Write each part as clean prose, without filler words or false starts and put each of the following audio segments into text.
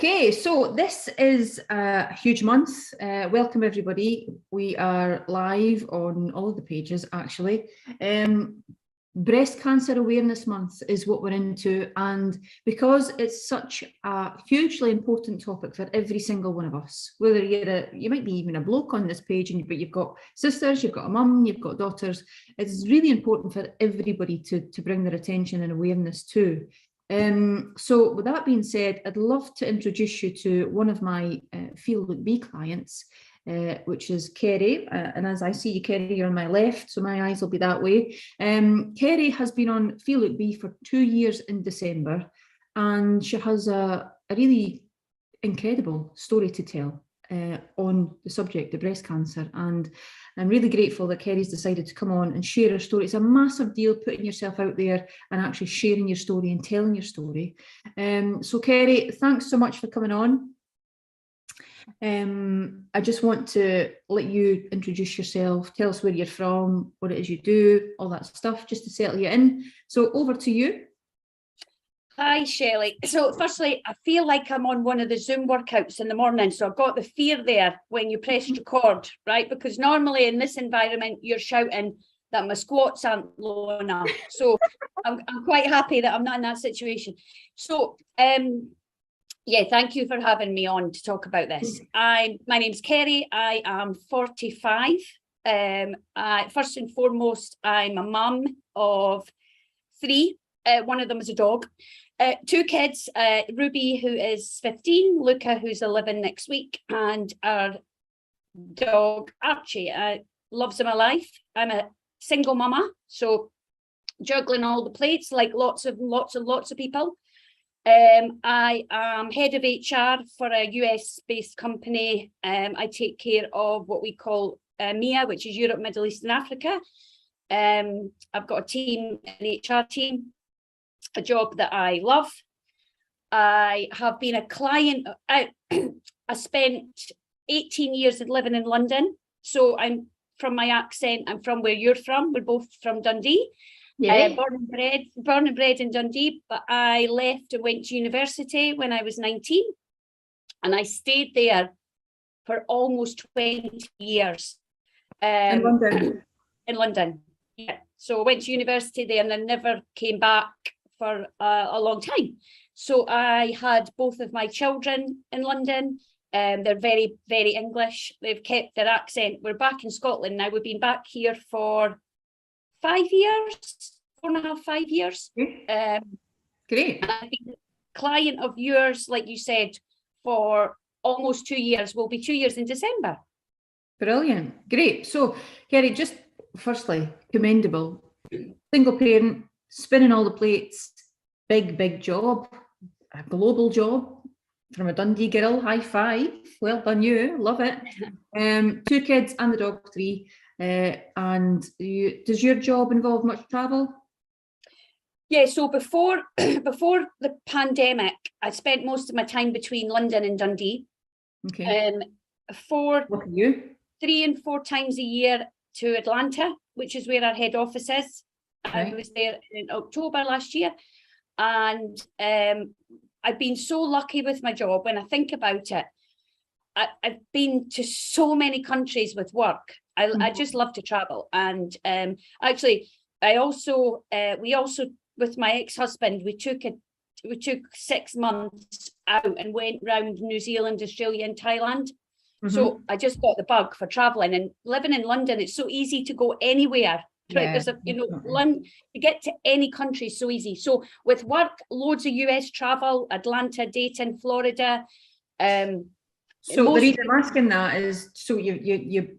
Okay, so this is a huge month. Welcome everybody. We are live on all of the pages actually. Breast Cancer Awareness Month is what we're into, and because it's such a hugely important topic for every single one of us, whether you might be even a bloke on this page, but you've got sisters, you've got a mum, you've got daughters, it's really important for everybody to bring their attention and awareness to. So with that being said, I'd love to introduce you to one of my Feel Look Be clients, which is Kerry. And as I see you, Kerry, you're on my left, so my eyes will be that way. Kerry has been on Feel Look Be for 2 years in December, and she has a really incredible story to tell on the subject of breast cancer. And I'm really grateful that Kerry's decided to come on and share her story. It's a massive deal putting yourself out there and actually sharing your story and telling your story. So Kerry, thanks so much for coming on. I just want to let you introduce yourself, tell us where you're from, what it is you do, all that stuff, just to settle you in. So over to you. Hi, Shelley. So firstly, I feel like I'm on one of the Zoom workouts in the morning. So I've got the fear there when you press record, right? Because normally in this environment, you're shouting that my squats aren't low enough. So I'm quite happy that I'm not in that situation. So, yeah, thank you for having me on to talk about this. My name's Kerry. I am 45. First and foremost, I'm a mum of 3. One of them is a dog. 2 kids, Ruby, who is 15, Luca, who's 11 next week, and our dog, Archie, loves of my life. I'm a single mama, so juggling all the plates like lots of people. I am head of HR for a US-based company. I take care of what we call MIA, which is Europe, Middle East and Africa. I've got a team, an HR team, a job that I love. I have been a client. I spent 18 years living in London. So I'm from my accent, I'm from where you're from. We're both from Dundee. Yeah. Born and bred in Dundee, but I left and went to university when I was 19. And I stayed there for almost 20 years. In London? In London, yeah. So I went to university there and I never came back for a long time. So I had both of my children in London. They're very, very English. They've kept their accent. We're back in Scotland now. We've been back here for 5 years, 4.5, 5 years. Great. I've been a client of yours, like you said, for almost 2 years. Will be 2 years in December. Brilliant. Great. So, Kerry, just firstly, commendable. Single parent, spinning all the plates, big job, a global job from a Dundee girl. High five. Well done, you. Love it. 2 kids and the dog 3. And does your job involve much travel? Yeah, so before the pandemic, I spent most of my time between London and Dundee. Okay. Look at you. 3 and 4 times a year to Atlanta, which is where our head office is. I was there in October last year, and I've been so lucky with my job. When I think about it, I've been to so many countries with work. I just love to travel, and actually, we also with my ex-husband, we took 6 months out and went round New Zealand, Australia, and Thailand. So I just got the bug for traveling, and living in London, it's so easy to go anywhere. Yeah, there's to get to any country is so easy. So with work, loads of US travel, Atlanta, Dayton, Florida. So the reason I'm asking that is so you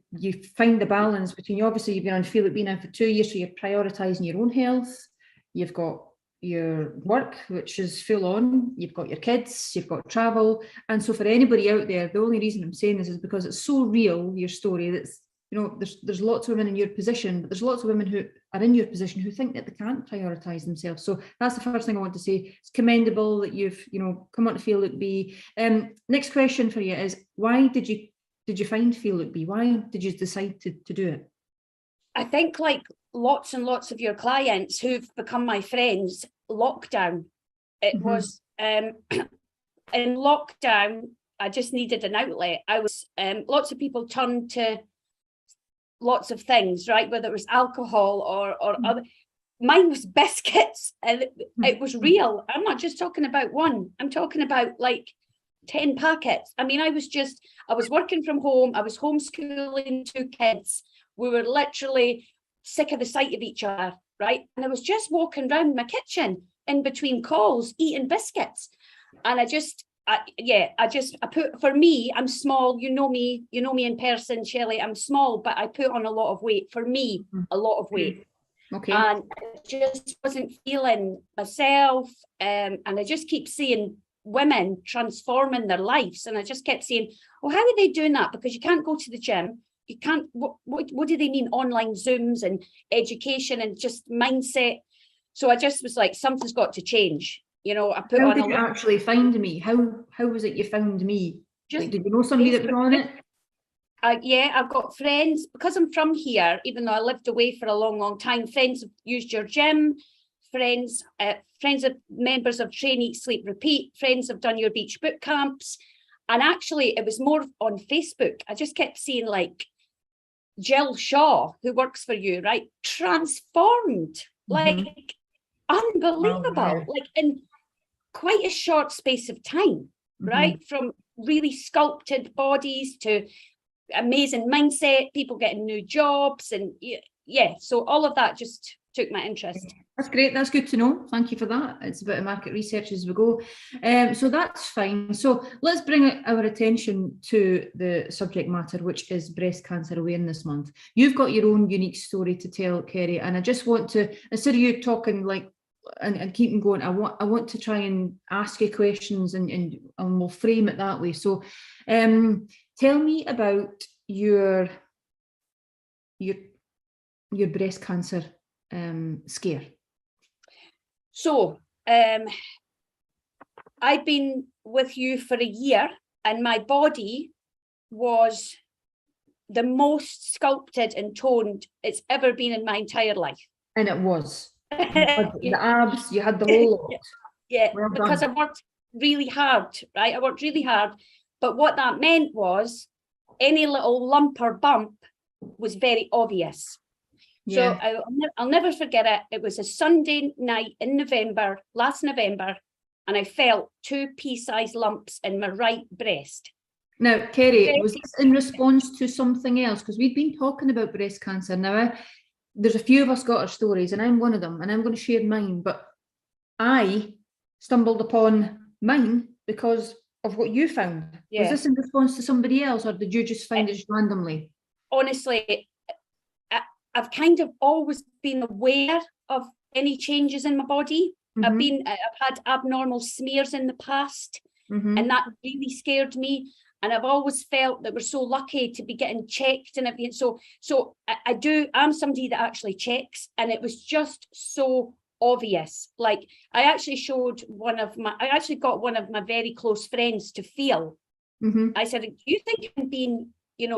find the balance between, obviously you've been on Feel It Be now for 2 years, so you're prioritising your own health. You've got your work, which is full on. You've got your kids, you've got travel. And so for anybody out there, the only reason I'm saying this is because it's so real, your story, that's, there's lots of women in your position, but there's lots of women who are in your position who think that they can't prioritise themselves. So that's the first thing I want to say. It's commendable that you've, come on to Feel It Be. Next question for you is, why did you find Feel It Be? Why did you decide to do it? I think like lots and lots of your clients who've become my friends, lockdown. It was in lockdown, I just needed an outlet. I was, lots of people turned to lots of things, right? Whether it was alcohol or other. Mine was biscuits, and it was real. I'm not just talking about one. I'm talking about like 10 packets. I mean, I was working from home. I was homeschooling 2 kids. We were literally sick of the sight of each other, right? And I was just walking around my kitchen in between calls, eating biscuits. And I put, for me, I'm small, you know me in person, Shelley, I'm small, but I put on a lot of weight. For me, a lot of weight. Okay. And I just wasn't feeling myself. And I just keep seeing women transforming their lives. And I just kept saying, well, how are they doing that? Because you can't go to the gym. You can't, what do they mean? Online Zooms and education and just mindset. So I just was like, something's got to change. You know, I put how on did you actually find me? How was it you found me? Just like, did you know somebody that was on it? Yeah, I've got friends, because I'm from here, even though I lived away for a long time, friends have used your gym, friends of members of Train, Eat, Sleep, Repeat, friends have done your beach boot camps. And actually, it was more on Facebook. I just kept seeing like Jill Shaw, who works for you, right? Transformed, like unbelievable, wow. like in quite a short space of time, right? From really sculpted bodies to amazing mindset, people getting new jobs, and yeah, so all of that just took my interest. That's great. That's good to know. Thank you for that. It's a bit of market research as we go. So that's fine. So let's bring our attention to the subject matter, which is Breast Cancer Awareness Month. You've got your own unique story to tell, Kerry, and I just want to, instead of you talking like and keeping going, I want to try and ask you questions and we'll frame it that way. So tell me about your breast cancer scare. So I've been with you for a year, and my body was the most sculpted and toned it's ever been in my entire life. And it was. The abs, you had the whole lot. Yeah, well because done. I worked really hard, right? I worked really hard. But what that meant was any little lump or bump was very obvious. Yeah. So I'll never forget it. It was a Sunday night in November, last November, and I felt 2 pea-sized lumps in my right breast. Now, Kerry, was this in response to something else? Because we've been talking about breast cancer. Now, there's a few of us got our stories, and I'm one of them, and I'm going to share mine. But I stumbled upon mine because of what you found. Yeah. Was this in response to somebody else, or did you just find it just randomly? Honestly, I've kind of always been aware of any changes in my body. I've had abnormal smears in the past, and that really scared me. And I've always felt that we're so lucky to be getting checked and everything. So I'm somebody that actually checks, and it was just so obvious. Like I actually got one of my very close friends to feel. I said, "Do you think I'm being,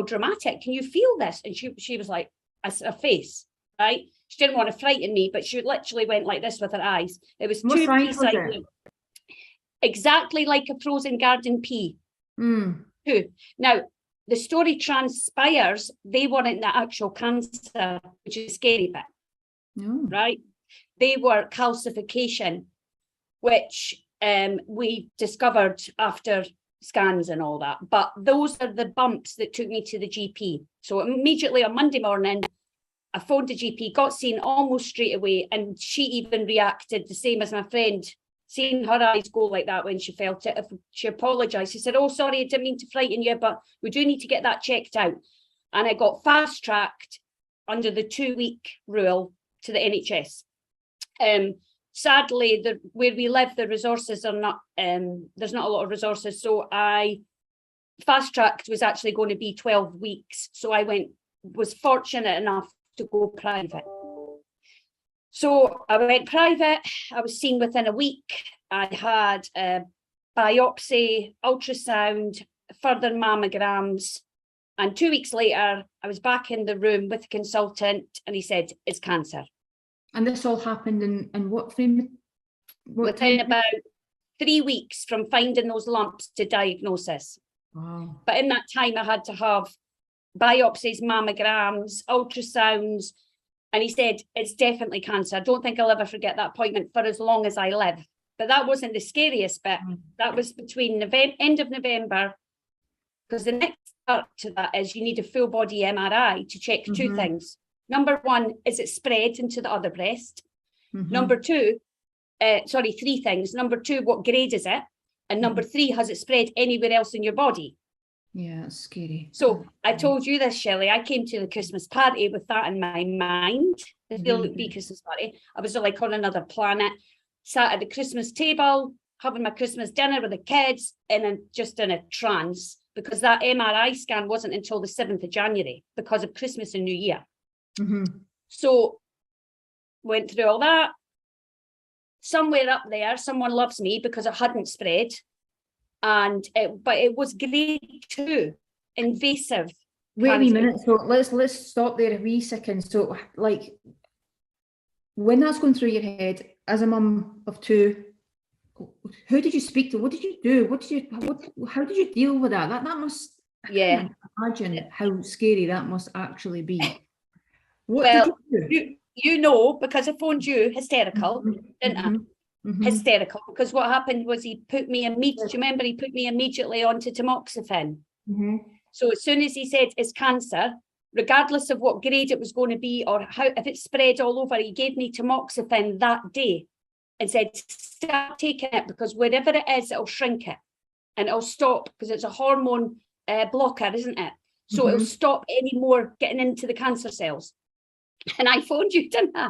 dramatic? Can you feel this?" And she was like, a face, right? She didn't want to frighten me, but she literally went like this with her eyes. It was 2 pea-sized, exactly like a frozen garden pea. Now, the story transpires, they weren't the actual cancer, which is a scary bit, right? They were calcification, which we discovered after scans and all that. But those are the bumps that took me to the GP. So immediately on Monday morning, I phoned the GP, got seen almost straight away, and she even reacted the same as my friend, seeing her eyes go like that when she felt it. She apologised. She said, "Oh, sorry, I didn't mean to frighten you, but we do need to get that checked out." And I got fast-tracked under the 2-week rule to the NHS. Sadly, where we live, the resources are not, there's not a lot of resources. So fast-tracked was actually going to be 12 weeks. So I was fortunate enough to go private. So I went private. I was seen within a week. I had a biopsy, ultrasound, further mammograms. And 2 weeks later, I was back in the room with the consultant, and he said, "It's cancer." And this all happened in what frame? Within about 3 weeks from finding those lumps to diagnosis. Wow. But in that time, I had to have biopsies, mammograms, ultrasounds. And he said, it's definitely cancer. I don't think I'll ever forget that appointment for as long as I live. But that wasn't the scariest bit. That was between end of November, because the next part to that is you need a full body MRI to check two things. Number one, is it spread into the other breast? Number two, three things. Number two, what grade is it? And number three, has it spread anywhere else in your body? Yeah, it's scary. So I told you this, Shelley. I came to the Christmas party with that in my mind. The Philip Christmas party. I was like on another planet, sat at the Christmas table, having my Christmas dinner with the kids, and just in a trance, because that MRI scan wasn't until the 7th of January because of Christmas and New Year. So went through all that. Somewhere up there, someone loves me because it hadn't spread. But it was grade 2, invasive. Wait a wee minute. So let's stop there a wee second. So, like, when that's going through your head as a mum of 2, who did you speak to? What did you do? How did you deal with that? That must. I can't imagine how scary that must actually be. What did you do? You know, because I phoned you hysterical, didn't I? Hysterical, because what happened was he put me immediately. Do you remember he put me immediately onto tamoxifen? So as soon as he said it's cancer, regardless of what grade it was going to be or how, if it spread all over, he gave me tamoxifen that day and said, start taking it, because wherever it is, it'll shrink it and it'll stop, because it's a hormone blocker, isn't it? So it'll stop any more getting into the cancer cells. And I phoned you, didn't I?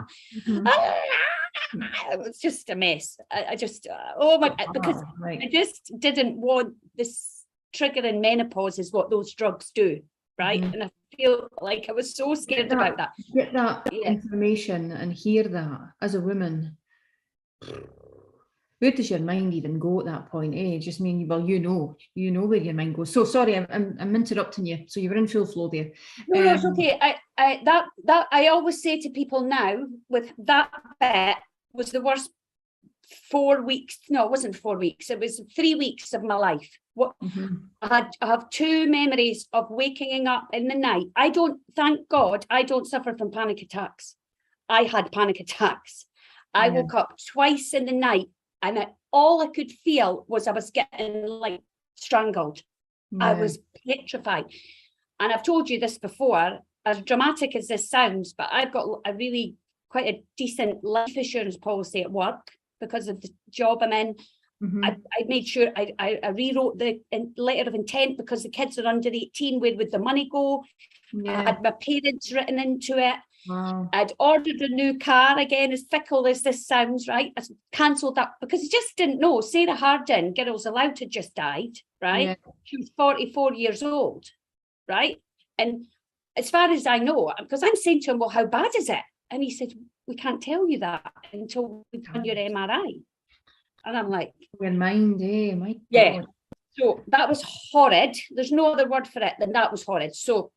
It was just a mess. I just, oh my, because I just didn't want this triggering menopause is what those drugs do, right? And I feel like I was so scared about that. Get that information and hear that as a woman. Where does your mind even go at that point? Just mean, well, you know where your mind goes. So sorry, I'm interrupting you. So you were in full flow there. No, it's okay. I always say to people now, with that bit was the worst 4 weeks. No, it wasn't 4 weeks. It was 3 weeks of my life. I have 2 memories of waking up in the night. Thank God, I don't suffer from panic attacks. I had panic attacks. I woke up twice in the night, and all I could feel was I was getting like strangled. I was petrified. And I've told you this before, as dramatic as this sounds, but I've got quite a decent life insurance policy at work because of the job I'm in. I made sure I rewrote the letter of intent because the kids are under 18. Where would the money go? I had my parents written into it. I'd ordered a new car, again, as fickle as this sounds, right? I cancelled that because I just didn't know. Sarah Hardin, Girls Aloud, had just died, right? She was 44 years old, right? And as far as I know, because I'm saying to him, well, how bad is it? And he said, we can't tell you that until we've done your MRI. And I'm like, your mind, my God. So that was horrid. There's no other word for it than that was horrid. So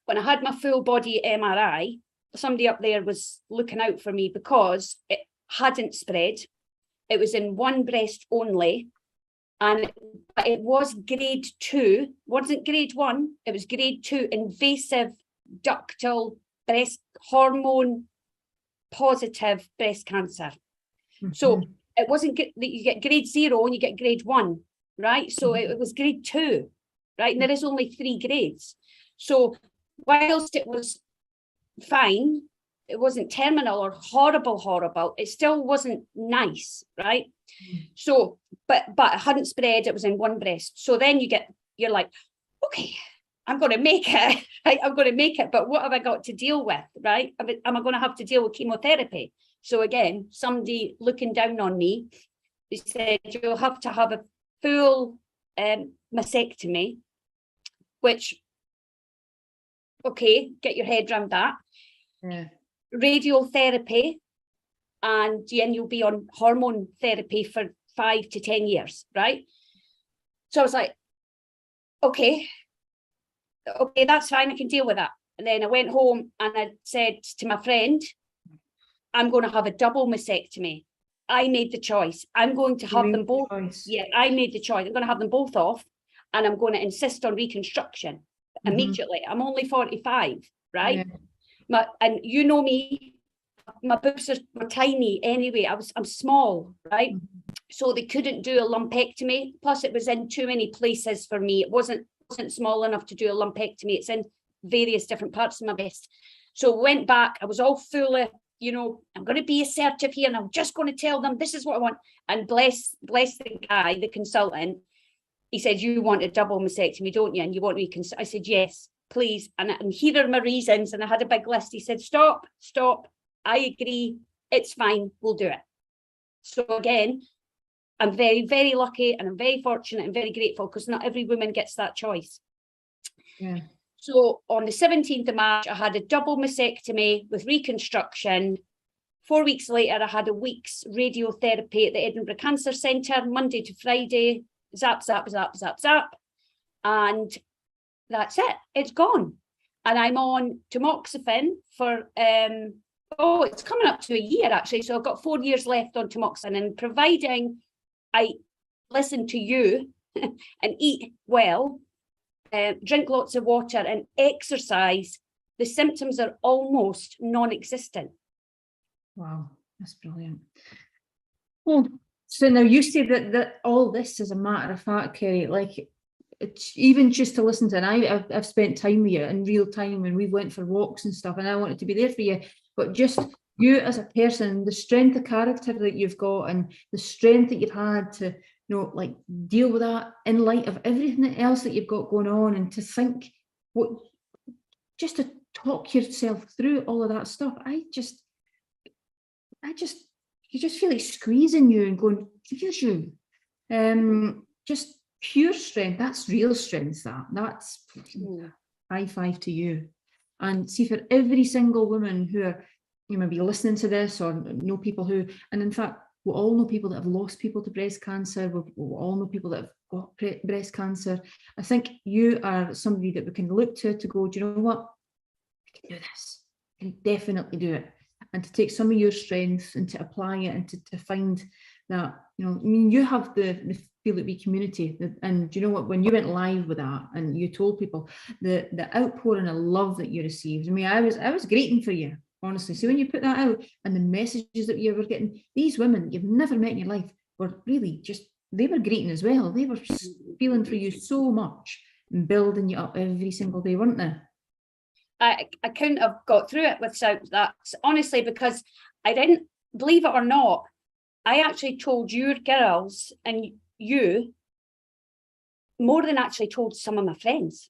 when I had my full body MRI, somebody up there was looking out for me because it hadn't spread. It was in one breast only. And it was grade 2, wasn't grade 1. It was grade 2, invasive ductal breast hormone positive breast cancer. So it wasn't that you get grade 0 and you get grade 1, right? So it was grade 2, right? And there is only 3 grades. So whilst it was fine, it wasn't terminal or horrible, it still wasn't nice, right? So, but it hadn't spread, it was in one breast. So then you're like, okay, I'm going to make it, right? I'm going to make it, but what have I got to deal with, right? Am I going to have to deal with chemotherapy? So again, somebody looking down on me, they said, you'll have to have a full mastectomy, which, okay, get your head around that. Radiotherapy, and then you'll be on hormone therapy for 5 to 10 years, right? So I was like, okay, that's fine, I can deal with that. And then I went home and I said to my friend, I'm going to have a double mastectomy. I made the choice. I'm going to have them both. Yeah, I made the choice. I'm going to have them both off, and I'm going to insist on reconstruction immediately. I'm only 45, right? Yeah. And you know me, my boobs were tiny anyway. I'm small, right? So they couldn't do a lumpectomy. Plus, it was in too many places for me. It wasn't small enough to do a lumpectomy. It's in various different parts of my breast. So went back. I was all full of, you know, I'm going to be assertive here, and I'm just going to tell them this is what I want. And bless the guy, the consultant. He said, "You want a double mastectomy, don't you? And you want reconstruct?" I said, "Yes, please." And here are my reasons. And I had a big list. He said, "Stop. I agree. It's fine. We'll do it." So again, I'm very, very lucky, and I'm very fortunate and very grateful, because not every woman gets that choice. Yeah. So on the 17th of March, I had a double mastectomy with reconstruction. 4 weeks later, I had a week's radiotherapy at the Edinburgh Cancer Centre, Monday to Friday, zap, zap, zap, zap, zap. And that's it. It's gone. And I'm on tamoxifen for, it's coming up to a year, actually. So I've got 4 years left on tamoxifen, and providing I listen to you and eat well, drink lots of water and exercise, the symptoms are almost non-existent. Wow, that's brilliant. Well, so now you say that all this is a matter of fact, Kerry, like it's even just to listen to, and I've spent time with you in real time, and we've went for walks and stuff, and I wanted to be there for you, but just you as a person, the strength of character that you've got, and the strength that you've had to, you know, like deal with that in light of everything else that you've got going on, and to think just to talk yourself through all of that stuff. You just feel like squeezing you and going, here's you. Just pure strength. That's real strength. That's high five to you. And see, for every single woman who are, you may be listening to this, or know people who, and in fact, we all know people that have lost people to breast cancer. We all know people that have got breast cancer. I think you are somebody that we can look to go, do you know what? I can do this. I can definitely do it. And to take some of your strengths and to apply it, and to find that, you know, I mean, you have the Feel It We community, and do you know what, when you went live with that and you told people the outpouring of love that you received, I mean, I was greeting for you, honestly. So when you put that out, and the messages that you were getting, these women you've never met in your life were really just, they were greeting as well. They were feeling for you so much and building you up every single day, weren't they? I couldn't have got through it without that, honestly, because I didn't, believe it or not, I actually told your girls and you more than actually told some of my friends.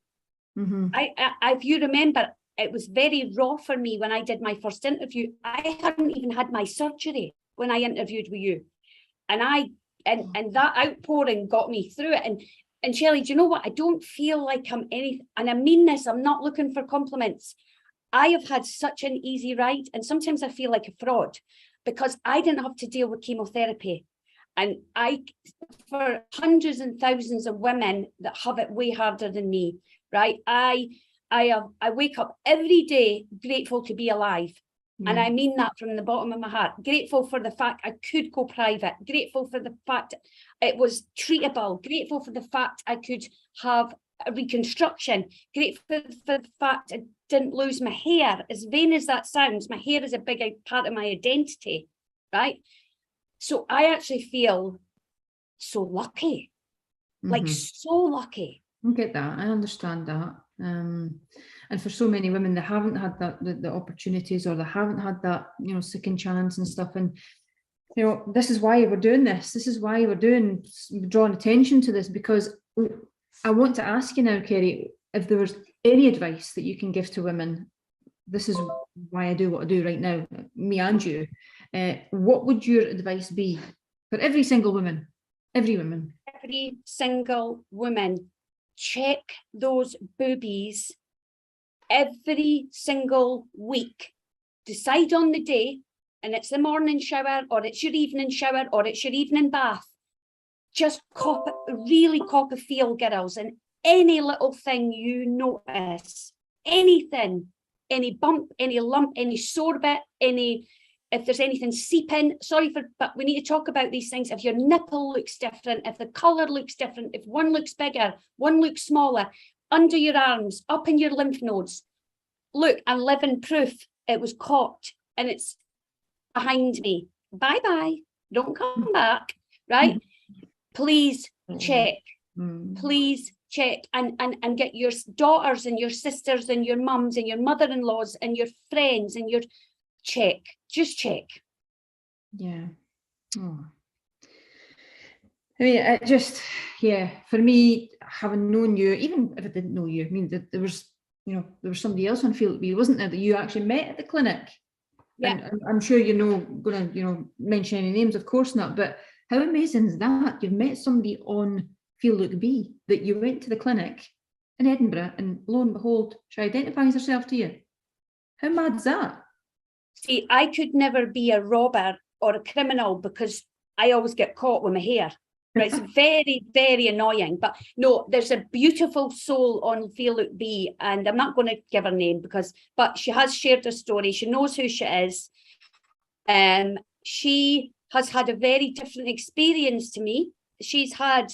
If you remember, it was very raw for me when I did my first interview. I hadn't even had my surgery when I interviewed with you, and that outpouring got me through it. And Shelley, do you know what? I don't feel like I'm anything, and I mean this, I'm not looking for compliments. I have had such an easy ride, and sometimes I feel like a fraud because I didn't have to deal with chemotherapy. And for hundreds and thousands of women that have it way harder than me, right? I wake up every day grateful to be alive. And I mean that from the bottom of my heart. Grateful for the fact I could go private. Grateful for the fact it was treatable. Grateful for the fact I could have a reconstruction. Grateful for the fact I didn't lose my hair. As vain as that sounds, my hair is a big part of my identity, right? So I actually feel so lucky, like so lucky. I get that. I understand that. And for so many women that haven't had that the opportunities, or they haven't had that, you know, second chance and stuff. And you know, this is why we're doing this. This is why we're drawing attention to this, because I want to ask you now, Kerry, if there was any advice that you can give to women. This is why I do what I do right now, me and you. What would your advice be for every single woman? Every woman. Every single woman. Check those boobies every single week. Decide on the day, and it's the morning shower, or it's your evening shower, or it's your evening bath. Just really cop a feel, girls, and any little thing you notice, anything, any bump, any lump, any sore bit, any if there's anything seeping, but we need to talk about these things. If your nipple looks different, if the colour looks different, if one looks bigger, one looks smaller, under your arms, up in your lymph nodes, look, I'm living proof it was caught and it's behind me. Bye-bye, don't come back, right? Please check. Please check and get your daughters and your sisters and your mums and your mother-in-laws and your friends and your just check. Yeah. Oh. I mean, it just, yeah, for me, having known you, even if I didn't know you, I mean, there was, you know, there was somebody else on Feel It Be, wasn't there, that you actually met at the clinic? Yeah. And I'm sure you're not going to, you know, mention any names, of course not, but how amazing is that? You've met somebody on Feel It Be, that you went to the clinic in Edinburgh, and lo and behold, she identifies herself to you. How mad is that? See, I could never be a robber or a criminal because I always get caught with my hair. Right? It's very, very annoying. But no, there's a beautiful soul on Feel It Be, and I'm not going to give her name but she has shared her story. She knows who she is. She has had a very different experience to me. She's had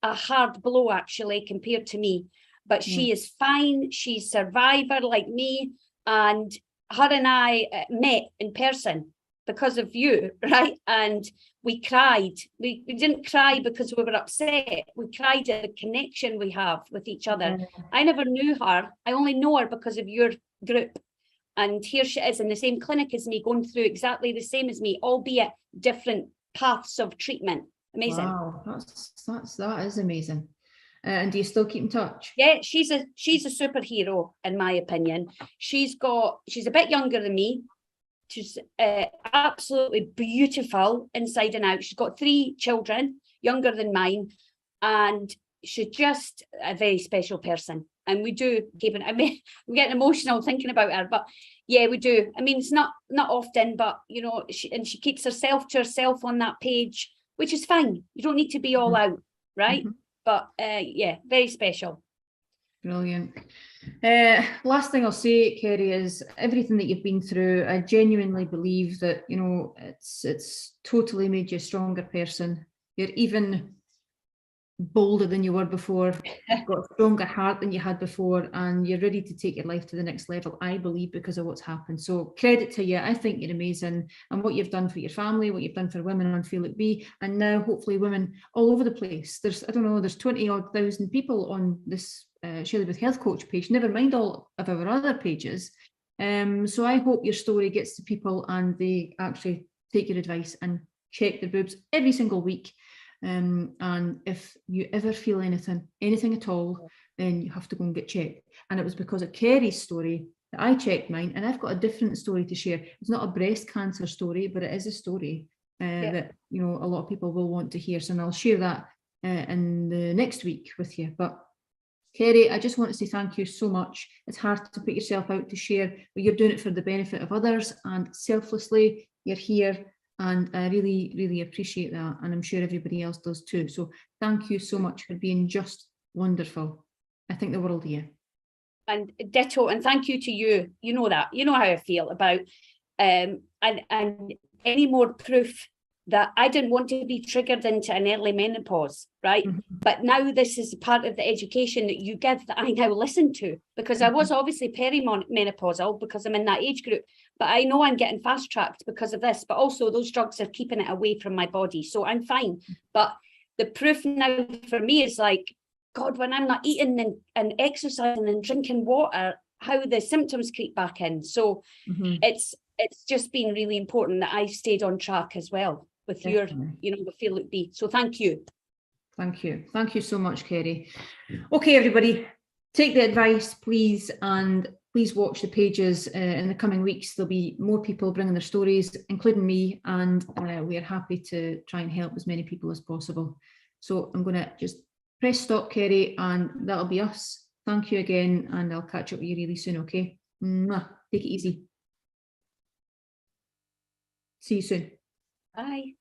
a hard blow actually compared to me, but she is fine. She's a survivor like me, and her and I met in person because of you, right? And we cried. We didn't cry because we were upset. We cried at the connection we have with each other. I never knew her. I only know her because of your group. And here she is in the same clinic as me, going through exactly the same as me, albeit different paths of treatment. Amazing. Wow, that is amazing. And do you still keep in touch? Yeah, she's a superhero in my opinion. She's a bit younger than me. She's absolutely beautiful inside and out. She's got 3 children, younger than mine, and she's just a very special person. And we do keep it. I mean, I'm getting emotional thinking about her, but yeah, we do. I mean, it's not often, but you know, she keeps herself to herself on that page, which is fine. You don't need to be all out, right? But yeah, very special. Brilliant. Last thing I'll say, Kerry, is everything that you've been through, I genuinely believe that, you know, it's totally made you a stronger person. You're even bolder than you were before. You've got a stronger heart than you had before, and you're ready to take your life to the next level, I believe, because of what's happened. So credit to you. I think you're amazing, and what you've done for your family, what you've done for women on Feel It Be, and now hopefully women all over the place. There's 20,000 odd people on this Shirley Booth Health Coach page, never mind all of our other pages. So I hope your story gets to people and they actually take your advice and check their boobs every single week. And if you ever feel anything at all, then you have to go and get checked. And it was because of Kerry's story that I checked mine, and I've got a different story to share. It's not a breast cancer story, but it is a story that, you know, a lot of people will want to hear. So I'll share that in the next week with you. But Kerry, I just want to say thank you so much. It's hard to put yourself out to share, but you're doing it for the benefit of others, and selflessly you're here. And I really, really appreciate that. And I'm sure everybody else does too. So thank you so much for being just wonderful. I think the world of you. And ditto, and thank you to you. You know that. You know how I feel about and any more proof that I didn't want to be triggered into an early menopause, right? But now this is part of the education that you give that I now listen to, because I was obviously perimenopausal because I'm in that age group, but I know I'm getting fast tracked because of this, but also those drugs are keeping it away from my body. So I'm fine. But the proof now for me is like, God, when I'm not eating and exercising and drinking water, how the symptoms creep back in. So it's just been really important that I stayed on track as well with your, you know, the Feel It Be. So thank you. Thank you. Thank you so much, Kerry. Okay, everybody, take the advice, please, and please watch the pages. In the coming weeks, there'll be more people bringing their stories, including me, and we are happy to try and help as many people as possible. So I'm going to just press stop, Kerry, and that'll be us. Thank you again, and I'll catch up with you really soon, okay? Mwah. Take it easy. See you soon. Bye.